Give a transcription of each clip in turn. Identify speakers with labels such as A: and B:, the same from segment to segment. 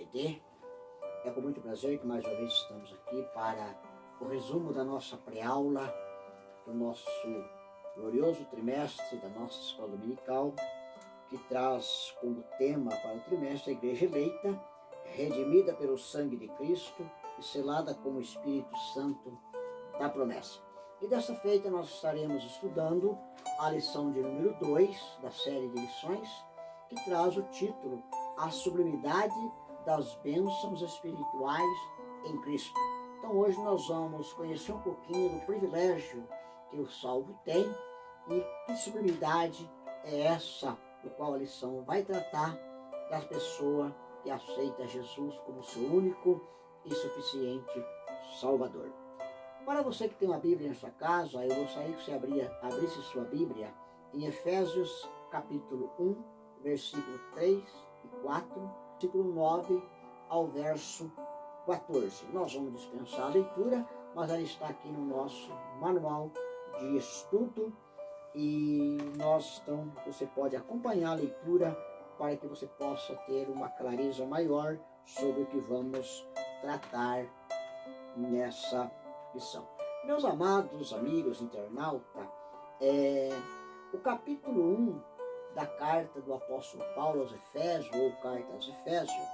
A: EBD. É com muito prazer que mais uma vez estamos aqui para o resumo da nossa pré-aula, do nosso glorioso trimestre da nossa escola dominical, que traz como tema para o trimestre a Igreja eleita, redimida pelo sangue de Cristo e selada com o Espírito Santo da promessa. E dessa feita nós estaremos estudando a lição de número 2 da série de lições, que traz o título A Sublimidade das Bênçãos Espirituais em Cristo. Então hoje nós vamos conhecer um pouquinho do privilégio que o salvo tem e que sublimidade é essa do qual a lição vai tratar da pessoa que aceita Jesus como seu único e suficiente Salvador. Para você que tem uma Bíblia em sua casa, eu gostaria que você abrisse sua Bíblia em Efésios capítulo 1, versículo 3 e 4, versículo 9 ao verso 14. Nós vamos dispensar a leitura, mas ela está aqui no nosso manual de estudo e você pode acompanhar a leitura para que você possa ter uma clareza maior sobre o que vamos tratar nessa lição. Meus amados amigos internauta, o capítulo 1 da carta do apóstolo Paulo aos Efésios, ou carta aos Efésios,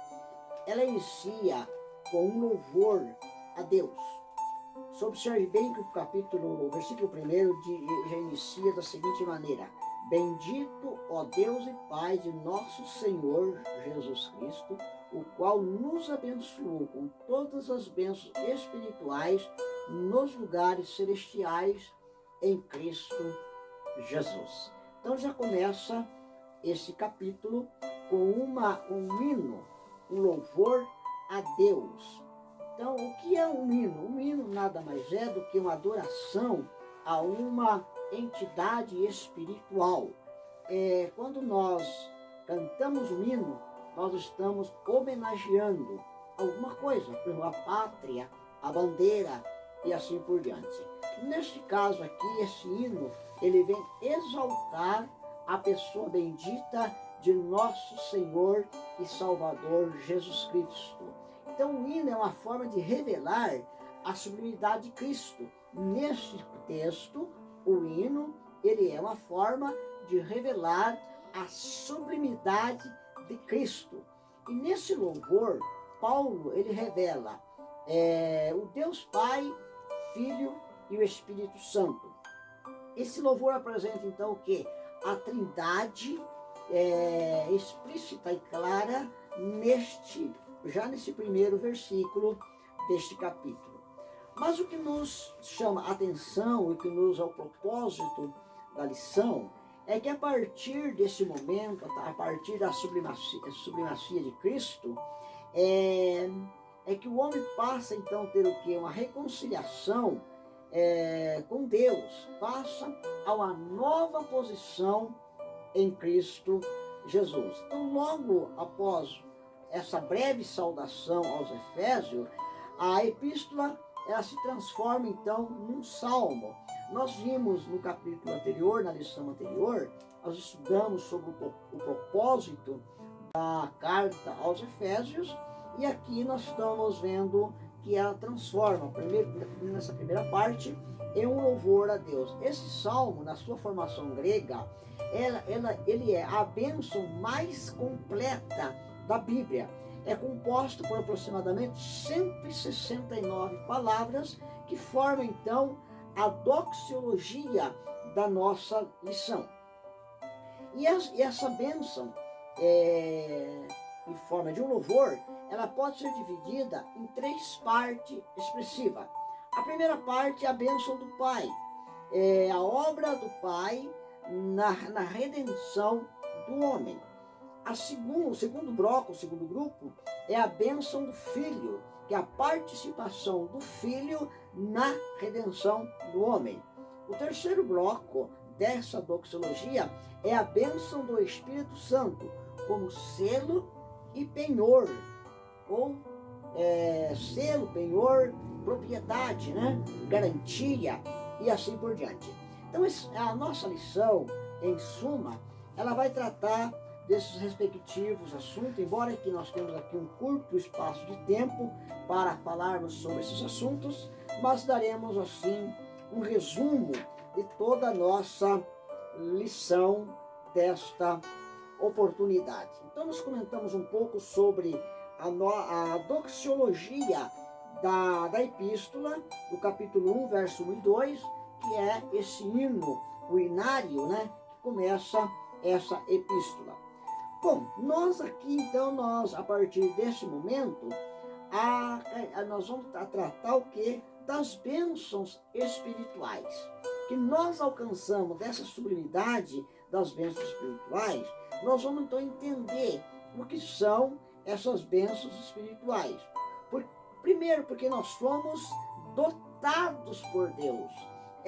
A: ela inicia com um louvor a Deus. Só observe bem que o versículo 1 já inicia da seguinte maneira: Bendito, ó Deus e Pai de nosso Senhor Jesus Cristo, o qual nos abençoou com todas as bênçãos espirituais nos lugares celestiais em Cristo Jesus. Então já começa esse capítulo com um hino, um louvor a Deus. Então, o que é um hino? Um hino nada mais é do que uma adoração a uma entidade espiritual. Quando nós cantamos um hino, nós estamos homenageando alguma coisa, por exemplo, a pátria, a bandeira e assim por diante. Neste caso aqui, esse hino, ele vem exaltar a pessoa bendita de nosso Senhor e Salvador Jesus Cristo. Então o hino é uma forma de revelar a sublimidade de Cristo. Neste texto, o hino, ele é uma forma de revelar a sublimidade de Cristo. E nesse louvor, Paulo, ele revela o Deus Pai, Filho e o Espírito Santo. Esse louvor apresenta então o quê? A Trindade explícita e clara já nesse primeiro versículo deste capítulo. Mas o que nos chama a atenção e que nos é o propósito da lição é que a partir desse momento, a partir da sublimacia de Cristo, é que o homem passa então a ter o quê? Uma reconciliação com Deus, passa a uma nova posição em Cristo Jesus. Então, logo após essa breve saudação aos Efésios, a epístola ela se transforma então num salmo. Nós vimos no capítulo anterior, na lição anterior, nós estudamos sobre o propósito da carta aos Efésios, e aqui nós estamos vendo que ela transforma, nessa primeira parte, em um louvor a Deus. Esse salmo, na sua formação grega, ele é a bênção mais completa da Bíblia. É composto por aproximadamente 169 palavras que formam então a doxologia da nossa lição. E essa bênção, em forma de um louvor, ela pode ser dividida em 3 partes expressivas. A primeira parte é a bênção do Pai, a obra do Pai na redenção do homem. O segundo bloco, o segundo grupo, é a bênção do Filho, que é a participação do Filho na redenção do homem. O terceiro bloco dessa doxologia é a bênção do Espírito Santo, como selo e penhor, ou selo, penhor, propriedade, garantia e assim por diante. Então a nossa lição, em suma, ela vai tratar desses respectivos assuntos, embora que nós temos aqui um curto espaço de tempo para falarmos sobre esses assuntos, mas daremos assim um resumo de toda a nossa lição desta oportunidade. Então nós comentamos um pouco sobre a doxiologia da epístola, do capítulo 1, verso 1 e 2, que é esse hino, o inário, né, que começa essa epístola. Bom, nós aqui, então, a partir desse momento, nós vamos tratar o quê? Das bênçãos espirituais. Que nós alcançamos dessa sublimidade das bênçãos espirituais, nós vamos, então, entender o que são essas bênçãos espirituais. Primeiro, porque nós fomos dotados por Deus.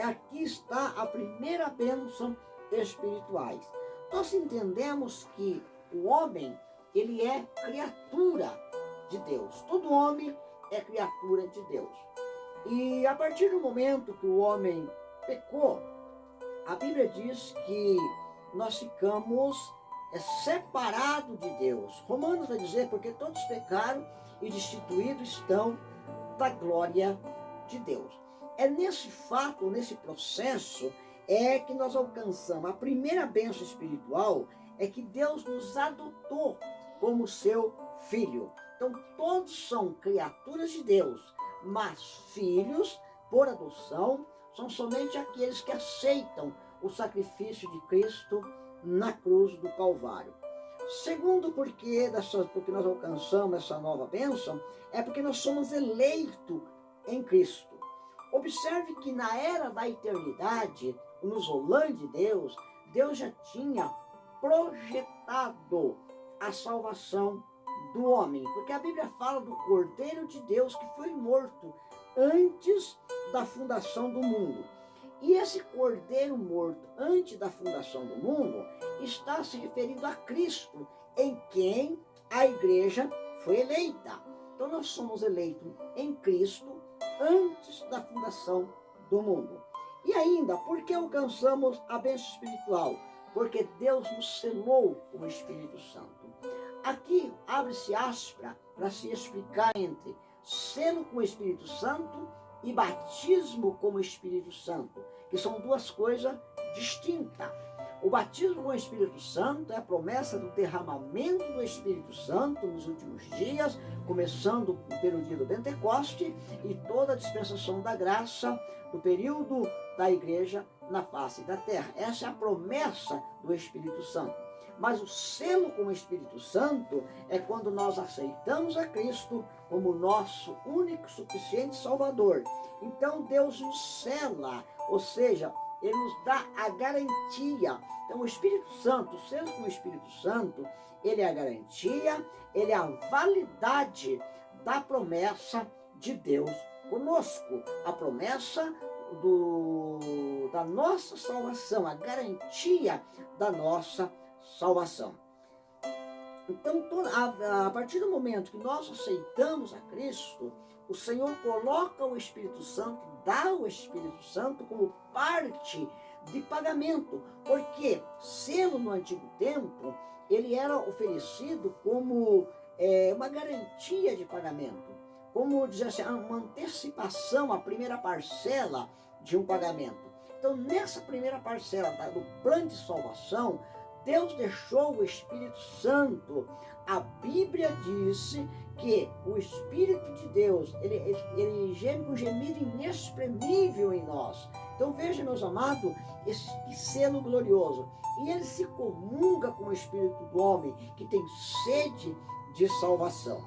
A: Aqui está a primeira bênção espirituais. Nós entendemos que o homem, ele é criatura de Deus. Todo homem é criatura de Deus. E a partir do momento que o homem pecou, a Bíblia diz que nós ficamos separados de Deus. Romanos vai dizer, porque todos pecaram e destituídos estão da glória de Deus. É nesse fato, nesse processo, é que nós alcançamos a primeira bênção espiritual, é que Deus nos adotou como seu filho. Então todos são criaturas de Deus, mas filhos por adoção são somente aqueles que aceitam o sacrifício de Cristo na cruz do Calvário. Segundo porque nós alcançamos essa nova bênção, é porque nós somos eleitos em Cristo. Observe que na era da eternidade, no Zolan de Deus, Deus já tinha projetado a salvação do homem. Porque a Bíblia fala do Cordeiro de Deus que foi morto antes da fundação do mundo. E esse Cordeiro morto antes da fundação do mundo está se referindo a Cristo, em quem a igreja foi eleita. Então nós somos eleitos em Cristo antes da fundação do mundo. E ainda, por que alcançamos a bênção espiritual? Porque Deus nos selou com o Espírito Santo. Aqui abre-se aspas para se explicar entre selo com o Espírito Santo e batismo com o Espírito Santo, que são duas coisas distintas. O batismo com o Espírito Santo é a promessa do derramamento do Espírito Santo nos últimos dias, começando pelo dia do Pentecoste e toda a dispensação da graça do período da igreja na face da terra. Essa é a promessa do Espírito Santo. Mas o selo com o Espírito Santo é quando nós aceitamos a Cristo como nosso único, suficiente Salvador. Então Deus nos sela, ou seja, Ele nos dá a garantia. Então o Espírito Santo, o selo com o Espírito Santo, ele é a garantia, ele é a validade da promessa de Deus conosco. A promessa da nossa salvação, a garantia da nossa salvação. Então, a partir do momento que nós aceitamos a Cristo, o Senhor coloca o Espírito Santo, dá o Espírito Santo como parte de pagamento, porque selo no antigo tempo, ele era oferecido como uma garantia de pagamento, como dizer assim, uma antecipação, a primeira parcela de um pagamento. Então, nessa primeira parcela do plano de salvação, Deus deixou o Espírito Santo. A Bíblia disse que o Espírito de Deus, ele geme com gemido inexprimível em nós. Então veja, meus amados, esse selo glorioso. E ele se comunga com o Espírito do homem, que tem sede de salvação.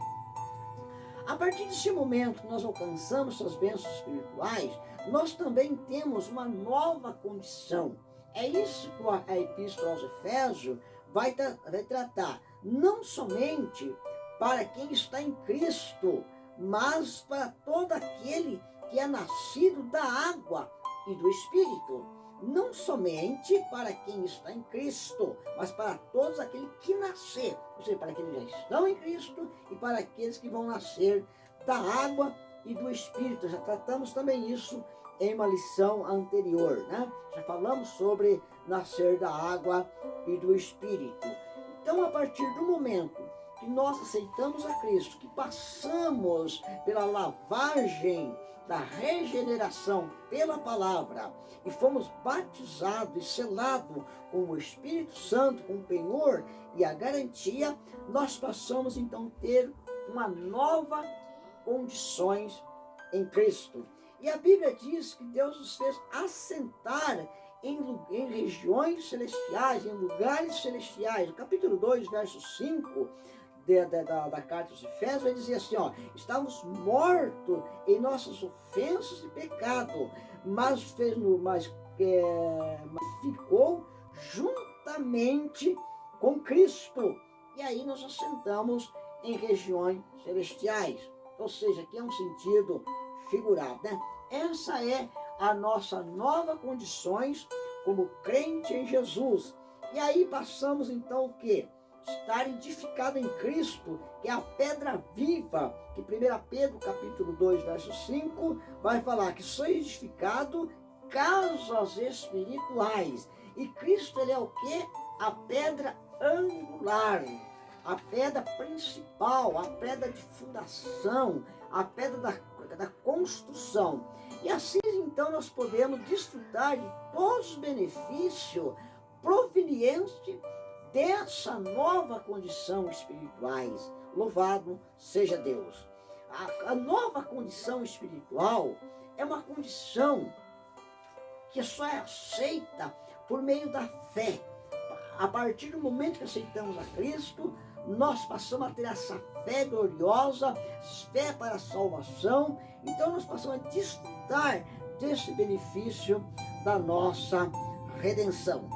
A: A partir desse momento que nós alcançamos essas bênçãos espirituais, nós também temos uma nova condição. É isso que a Epístola aos Efésios vai tratar, não somente para quem está em Cristo, mas para todo aquele que é nascido da água e do Espírito. Não somente para quem está em Cristo, mas para todos aqueles que nascer, ou seja, para aqueles que já estão em Cristo e para aqueles que vão nascer da água e do Espírito. Já tratamos também isso em uma lição anterior, né? Já falamos sobre nascer da água e do Espírito. Então, a partir do momento que nós aceitamos a Cristo, que passamos pela lavagem da regeneração pela palavra e fomos batizados e selados com o Espírito Santo, com o penhor e a garantia, nós passamos então a ter uma nova condições em Cristo. E a Bíblia diz que Deus nos fez assentar em regiões celestiais, em lugares celestiais. No capítulo 2, verso 5 da carta aos Efésios, vai dizer assim, ó, estávamos mortos em nossas ofensas e pecado, mas ficou juntamente com Cristo. E aí nós assentamos em regiões celestiais. Ou seja, aqui é um sentido figurado, né? Essa é a nossa nova condições como crente em Jesus. E aí passamos então o quê? Estar edificado em Cristo, que é a pedra viva, que 1 Pedro capítulo 2, verso 5, vai falar que sois edificado casas espirituais. E Cristo, ele é o quê? A pedra angular, a pedra principal, a pedra de fundação, a pedra da construção. E assim então nós podemos desfrutar de todos os benefícios provenientes dessa nova condição espirituais. Louvado seja Deus. A nova condição espiritual é uma condição que só é aceita por meio da fé. A partir do momento que aceitamos a Cristo, nós passamos a ter essa fé gloriosa, fé para a salvação. Então nós passamos a desfrutar desse benefício da nossa redenção.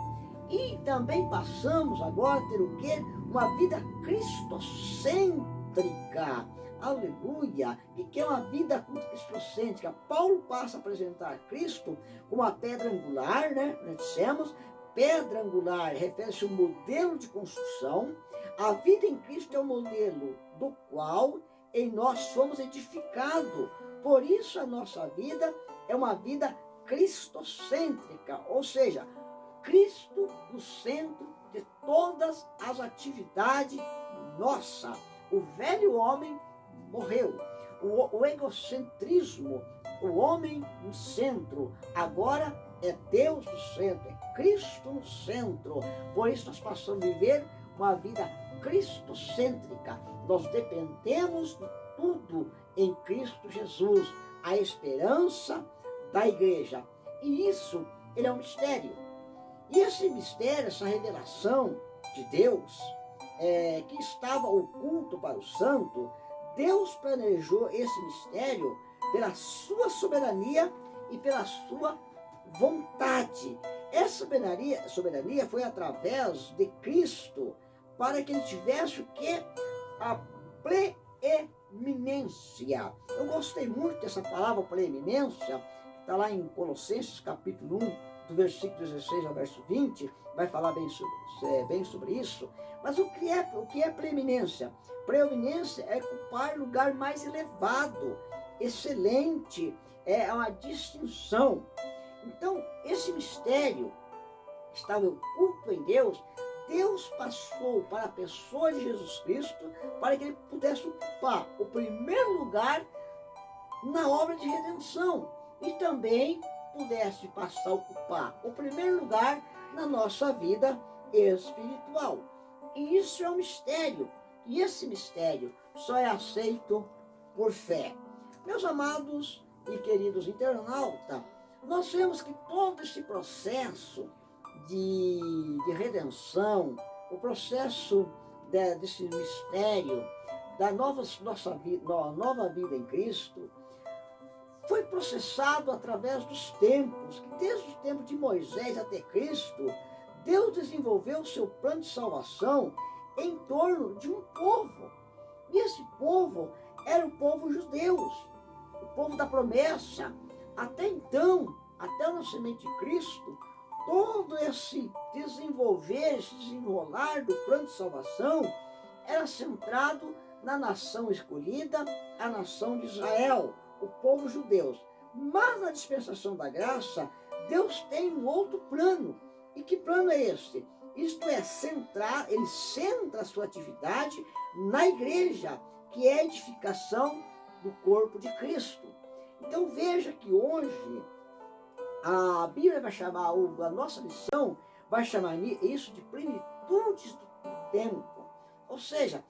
A: E também passamos agora a ter o quê? Uma vida cristocêntrica. Aleluia! E que é uma vida cristocêntrica. Paulo passa a apresentar Cristo como a pedra angular, né? Nós dissemos, pedra angular refere-se ao modelo de construção. A vida em Cristo é o modelo do qual em nós somos edificados. Por isso a nossa vida é uma vida cristocêntrica, ou seja, Cristo no centro de todas as atividades nossa. O velho homem morreu. O egocentrismo, o homem no centro, agora é Deus no centro, é Cristo no centro. Por isso nós passamos a viver uma vida cristocêntrica. Nós dependemos de tudo em Cristo Jesus, a esperança da igreja. E isso, ele é um mistério. E esse mistério, essa revelação de Deus, que estava oculto para o santo, Deus planejou esse mistério pela sua soberania e pela sua vontade. Essa soberania foi através de Cristo, para que ele tivesse o quê? A preeminência. Eu gostei muito dessa palavra preeminência, que está lá em Colossenses capítulo 1, do versículo 16 ao verso 20, vai falar bem sobre isso. Mas o que é preeminência? Preeminência é ocupar lugar mais elevado, excelente, é uma distinção. Então, esse mistério estava oculto em Deus. Deus passou para a pessoa de Jesus Cristo para que ele pudesse ocupar o primeiro lugar na obra de redenção e também pudesse passar a ocupar o primeiro lugar na nossa vida espiritual. E isso é um mistério. E esse mistério só é aceito por fé. Meus amados e queridos internautas, nós vemos que todo esse processo de redenção, o processo desse mistério da nova vida em Cristo, foi processado através dos tempos, que desde o tempo de Moisés até Cristo, Deus desenvolveu o seu plano de salvação em torno de um povo. E esse povo era o povo judeu, o povo da promessa. Até então, até o nascimento de Cristo, todo esse desenrolar do plano de salvação era centrado na nação escolhida, a nação de Israel, o povo judeu. Mas na dispensação da graça, Deus tem um outro plano. E que plano é esse? isto é, ele centra a sua atividade na igreja, que é a edificação do corpo de Cristo. Então veja que hoje a Bíblia vai chamar, a nossa lição vai chamar isso de plenitudes do tempo. Ou seja,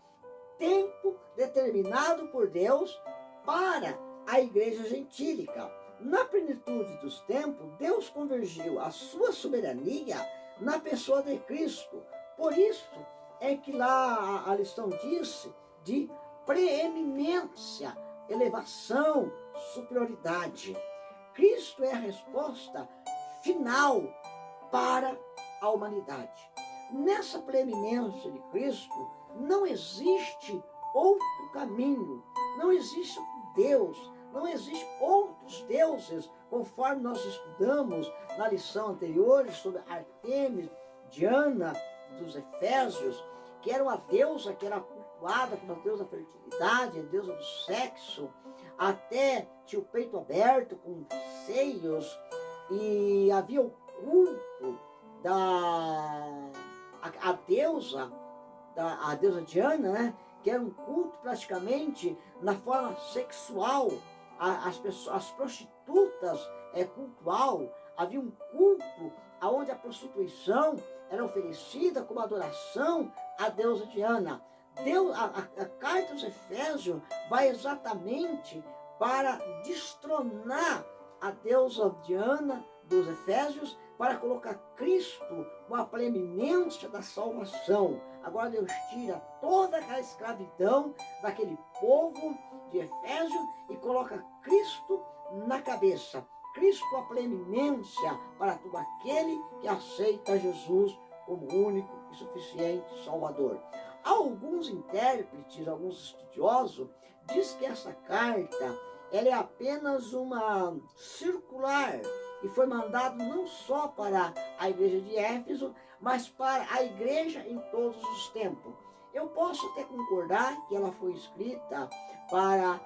A: tempo determinado por Deus para a igreja gentílica. Na plenitude dos tempos, Deus convergiu a sua soberania na pessoa de Cristo. Por isso é que lá a lição disse de preeminência, elevação, superioridade. Cristo é a resposta final para a humanidade. Nessa preeminência de Cristo, não existe outro caminho, não existe Deus, não existem outros deuses, conforme nós estudamos na lição anterior sobre Artemis, Diana, dos Efésios, que era uma deusa que era cultuada como a deusa da fertilidade, a deusa do sexo, até tinha o peito aberto, com seios, e havia o culto a deusa Diana, né? Que era um culto praticamente na forma sexual. As prostitutas cultual, havia um culto onde a prostituição era oferecida como adoração à deusa Diana. A carta aos Efésios vai exatamente para destronar a deusa Diana dos Efésios, para colocar Cristo com a preeminência da salvação. Agora Deus tira toda a escravidão daquele povo de Efésio e coloca Cristo na cabeça. Cristo com a preeminência para todo aquele que aceita Jesus como único e suficiente Salvador. Alguns intérpretes, alguns estudiosos, dizem que essa carta ela é apenas uma circular e foi mandado não só para a igreja de Éfeso, mas para a igreja em todos os tempos. Eu posso até concordar que ela foi escrita para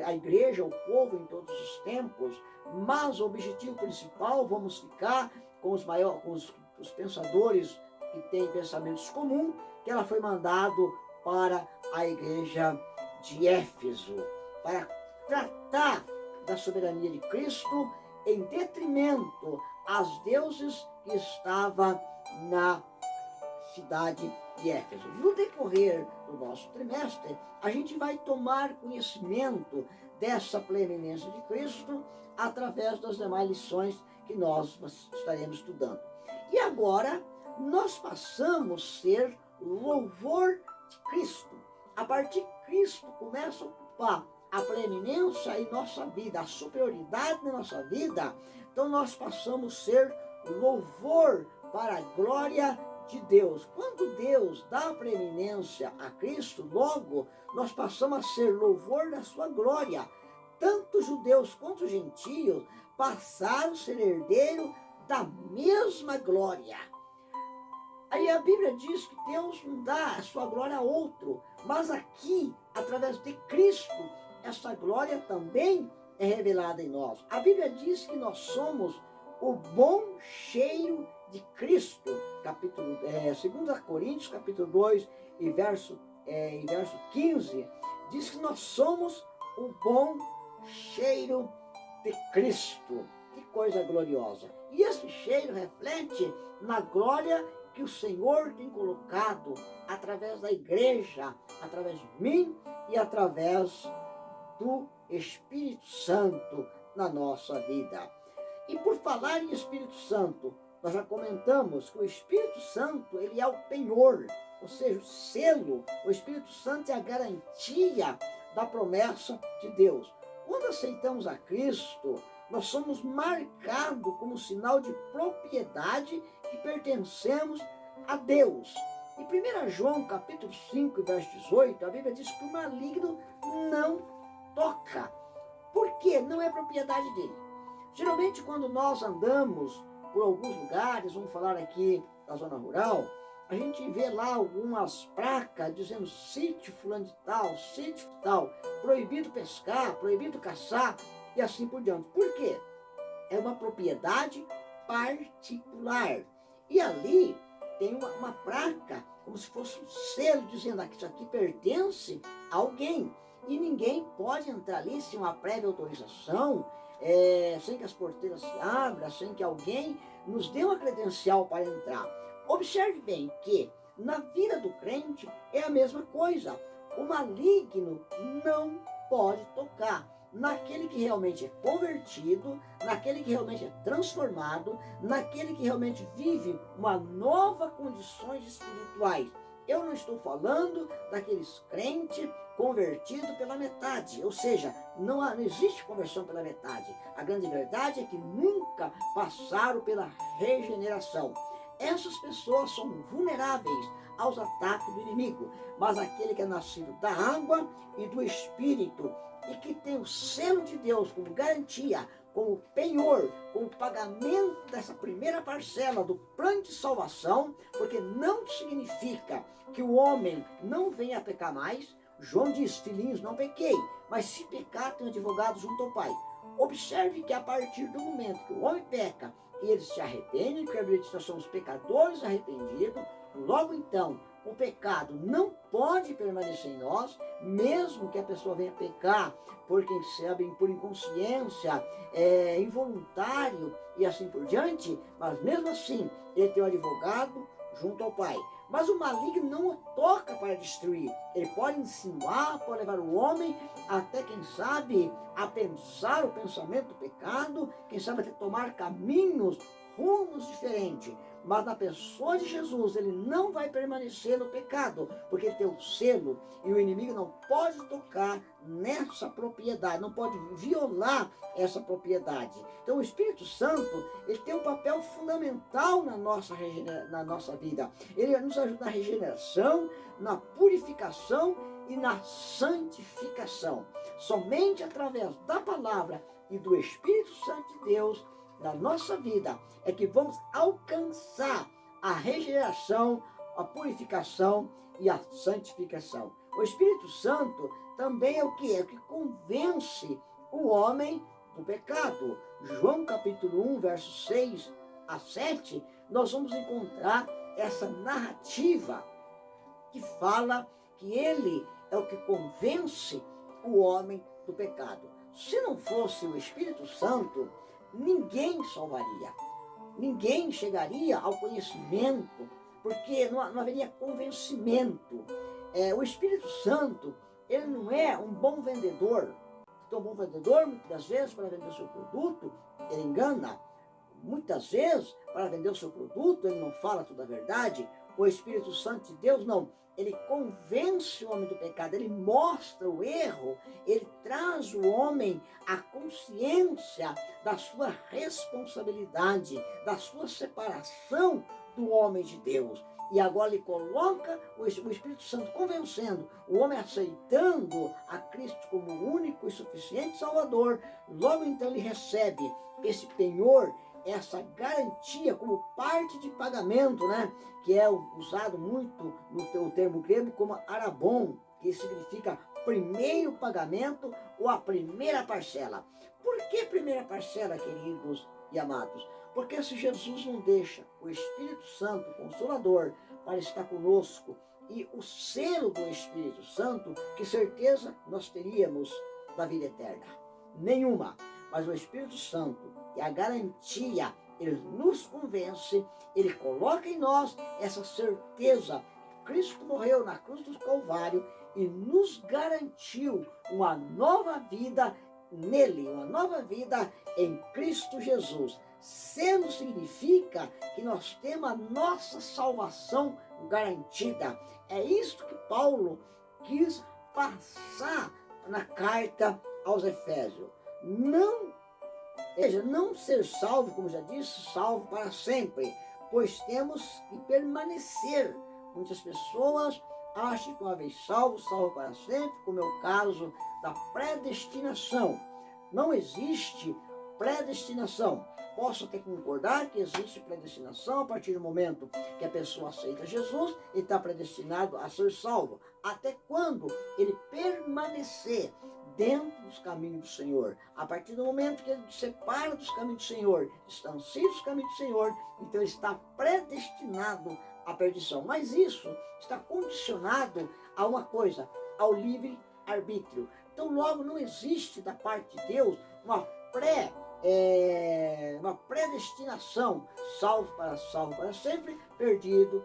A: a igreja, o povo em todos os tempos, mas o objetivo principal, vamos ficar com os pensadores que têm pensamentos comuns, que ela foi mandado para a igreja de Éfeso, para tratar da soberania de Cristo em detrimento às deuses que estavam na cidade de Éfeso. No decorrer do nosso trimestre, a gente vai tomar conhecimento dessa preeminência de Cristo através das demais lições que nós estaremos estudando. E agora, nós passamos a ser louvor de Cristo. A partir de Cristo começa a ocupar a preeminência em nossa vida, a superioridade na nossa vida, então nós passamos a ser louvor para a glória de Deus. Quando Deus dá a preeminência a Cristo, logo nós passamos a ser louvor da sua glória. Tanto judeus quanto gentios passaram a ser herdeiros da mesma glória. Aí a Bíblia diz que Deus não dá a sua glória a outro, mas aqui, através de Cristo, essa glória também é revelada em nós. A Bíblia diz que nós somos o bom cheiro de Cristo. 2 Coríntios, capítulo 2, e verso 15, diz que nós somos o bom cheiro de Cristo. Que coisa gloriosa! E esse cheiro reflete na glória que o Senhor tem colocado através da igreja, através de mim e através do Espírito Santo na nossa vida. E por falar em Espírito Santo, nós já comentamos que o Espírito Santo, ele é o penhor, ou seja, o selo. O Espírito Santo é a garantia da promessa de Deus. Quando aceitamos a Cristo, nós somos marcados como sinal de propriedade que pertencemos a Deus. Em 1 João, capítulo 5, verso 18, a Bíblia diz que o maligno não toca. Por quê? Não é propriedade dele. Geralmente, quando nós andamos por alguns lugares, vamos falar aqui da zona rural, a gente vê lá algumas placas dizendo sítio fulano de tal, sítio tal, proibido pescar, proibido caçar e assim por diante. Por quê? É uma propriedade particular. E ali tem uma placa, como se fosse um selo, dizendo que isso aqui pertence a alguém. E ninguém pode entrar ali sem uma prévia autorização, sem que as porteiras se abram, sem que alguém nos dê uma credencial para entrar. Observe bem que na vida do crente é a mesma coisa. O maligno não pode tocar naquele que realmente é convertido, naquele que realmente é transformado, naquele que realmente vive uma nova condições espirituais. Eu não estou falando daqueles crentes convertidos pela metade, ou seja, não existe conversão pela metade. A grande verdade é que nunca passaram pela regeneração. Essas pessoas são vulneráveis aos ataques do inimigo, mas aquele que é nascido da água e do Espírito e que tem o selo de Deus como garantia, como penhor, como pagamento dessa primeira parcela do plano de salvação, porque não significa que o homem não venha a pecar mais. João diz, filhinhos, não pequei, mas se pecar, tem um advogado junto ao Pai. Observe que a partir do momento que o homem peca e eles se arrependem, porque a Bíblia diz que nós somos pecadores arrependidos, logo então o pecado não pode permanecer em nós, mesmo que a pessoa venha pecar por quem sabe, por inconsciência, involuntário e assim por diante, mas mesmo assim ele tem um advogado junto ao Pai. Mas o maligno não o toca para destruir. Ele pode insinuar, pode levar o homem até, quem sabe, a pensar o pensamento do pecado, quem sabe até tomar caminhos, rumos diferentes. Mas na pessoa de Jesus, ele não vai permanecer no pecado, porque ele tem o selo e o inimigo não pode tocar nessa propriedade, não pode violar essa propriedade. Então o Espírito Santo, ele tem um papel fundamental na nossa vida. Ele nos ajuda na regeneração, na purificação e na santificação. Somente através da palavra e do Espírito Santo de Deus na nossa vida é que vamos alcançar a regeneração, a purificação e a santificação. O Espírito Santo também é o que? É o que convence o homem do pecado. João capítulo 1, versos 6 a 7, nós vamos encontrar essa narrativa que fala que ele é o que convence o homem do pecado. Se não fosse o Espírito Santo, ninguém salvaria, ninguém chegaria ao conhecimento, porque não haveria convencimento. O Espírito Santo, ele não é um bom vendedor. Então, um bom vendedor, muitas das vezes, para vender o seu produto, ele engana. Muitas vezes, para vender o seu produto, ele não fala toda a verdade. O Espírito Santo de Deus, não. Ele convence o homem do pecado, ele mostra o erro, ele traz o homem à consciência da sua responsabilidade, da sua separação do homem de Deus. E agora ele coloca o Espírito Santo convencendo, o homem aceitando a Cristo como o único e suficiente Salvador. Logo então ele recebe esse penhor, essa garantia como parte de pagamento, né? Que é usado muito no termo grego como arabon, que significa primeiro pagamento ou a primeira parcela. Por que primeira parcela, queridos e amados? Porque se Jesus não deixa o Espírito Santo, o Consolador, para estar conosco, e o selo do Espírito Santo, que certeza nós teríamos da vida eterna? Nenhuma. Mas o Espírito Santo é a garantia, ele nos convence, ele coloca em nós essa certeza. Cristo morreu na cruz do Calvário e nos garantiu uma nova vida nele, uma nova vida em Cristo Jesus. Selo significa que nós temos a nossa salvação garantida. É isso que Paulo quis passar na carta aos Efésios. Não ser salvo, como já disse, salvo para sempre, pois temos que permanecer. Muitas pessoas acham que uma vez salvo, salvo para sempre, como é o caso da predestinação. Não existe predestinação. Posso até concordar que existe predestinação a partir do momento que a pessoa aceita Jesus e está predestinado a ser salvo. Até quando ele permanecer dentro dos caminhos do Senhor. A partir do momento que ele se separa dos caminhos do Senhor, distancia dos caminhos do Senhor, então ele está predestinado à perdição. Mas isso está condicionado a uma coisa, ao livre-arbítrio. Então, logo, não existe da parte de Deus uma predestinação, salvo para sempre, perdido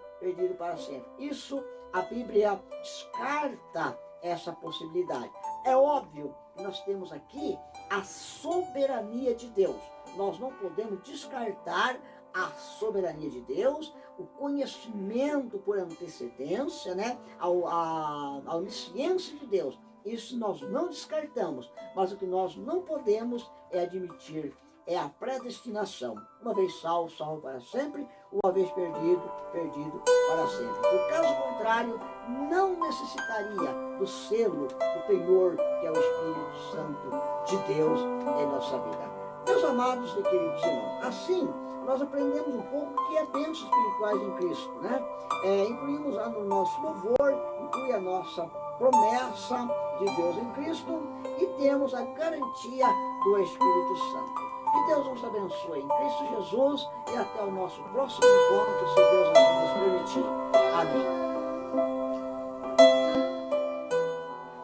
A: para sempre. Isso a Bíblia descarta essa possibilidade. É óbvio que nós temos aqui a soberania de Deus. Nós não podemos descartar a soberania de Deus, o conhecimento por antecedência, né? A onisciência de Deus. Isso nós não descartamos, mas o que nós não podemos é admitir é a predestinação. Uma vez salvo, salvo para sempre, uma vez perdido, perdido para sempre. Por caso contrário, não necessitaria do selo, do penhor, que é o Espírito Santo de Deus em nossa vida. Meus amados e queridos irmãos, assim nós aprendemos um pouco o que é bênçãos espirituais em Cristo, né? Incluímos no nosso louvor, inclui a nossa promessa de Deus em Cristo e temos a garantia do Espírito Santo. Que Deus nos abençoe em Cristo Jesus e até o nosso próximo encontro, se Deus assim nos permitir. Amém.